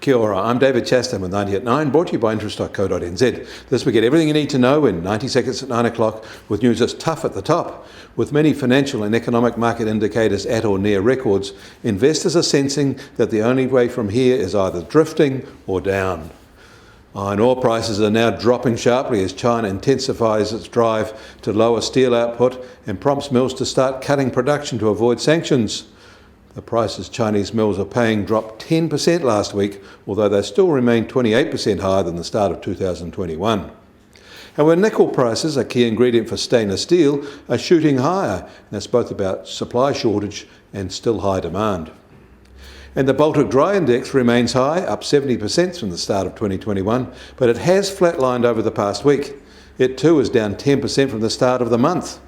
Kia ora, I'm David Chaston with 90 at 9, brought to you by interest.co.nz. This week, get everything you need to know in 90 seconds at 9 o'clock, with news that's tough at the top. With many financial and economic market indicators at or near records, investors are sensing that the only way from here is either drifting or down. Iron ore prices are now dropping sharply as China intensifies its drive to lower steel output and prompts mills to start cutting production to avoid sanctions. The prices Chinese mills are paying dropped 10% last week, although they still remain 28% higher than the start of 2021. However, nickel prices, a key ingredient for stainless steel, are shooting higher, and that's both about supply shortage and still high demand. And the Baltic Dry Index remains high, up 70% from the start of 2021, but it has flatlined over the past week. It too is down 10% from the start of the month.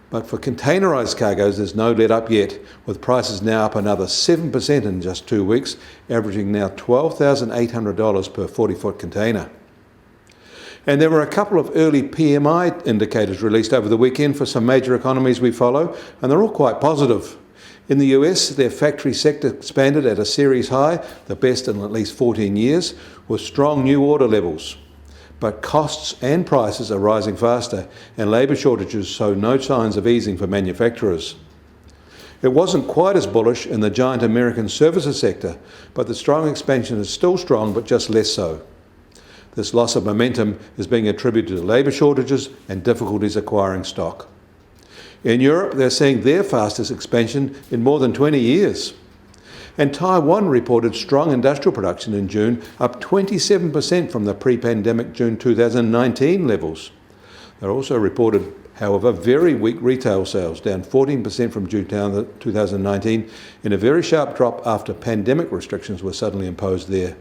But for containerised cargoes, there's no let up yet, with prices now up another 7% in just 2 weeks, averaging now $12,800 per 40-foot container. And there were a couple of early PMI indicators released over the weekend for some major economies we follow, and they're all quite positive. In the US, their factory sector expanded at a series high, the best in at least 14 years, with strong new order levels. But costs and prices are rising faster, and labour shortages show no signs of easing for manufacturers. It wasn't quite as bullish in the giant American services sector, but the strong expansion is still strong, but just less so. This loss of momentum is being attributed to labour shortages and difficulties acquiring stock. In Europe, they're seeing their fastest expansion in more than 20 years. And Taiwan reported strong industrial production in June, up 27% from the pre-pandemic June 2019 levels. They also reported, however, very weak retail sales, down 14% from June 2019, in a very sharp drop after pandemic restrictions were suddenly imposed there.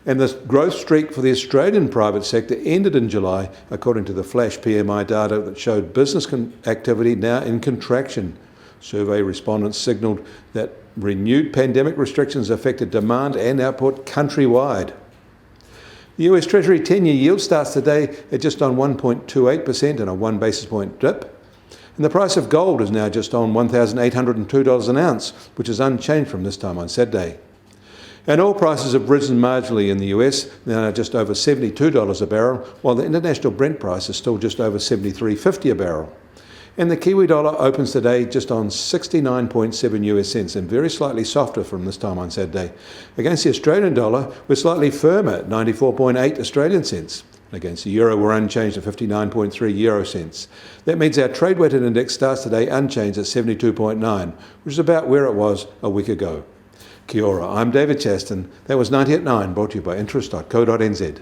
And the growth streak for the Australian private sector ended in July, according to the flash PMI data that showed business activity now in contraction. Survey respondents signalled that renewed pandemic restrictions affected demand and output countrywide. The US Treasury 10-year yield starts today at just on 1.28% and a 1 basis point dip. And the price of gold is now just on $1,802 an ounce, which is unchanged from this time on Saturday. And oil prices have risen marginally in the US, now just over $72 a barrel, while the international Brent price is still just over $73.50 a barrel. And the Kiwi dollar opens today just on 69.7 US cents and very slightly softer from this time on Saturday. Against the Australian dollar, we're slightly firmer at 94.8 Australian cents. Against the euro, we're unchanged at 59.3 euro cents. That means our trade-weighted index starts today unchanged at 72.9, which is about where it was a week ago. Kia ora, I'm David Chaston. That was 90 at 9, brought to you by interest.co.nz.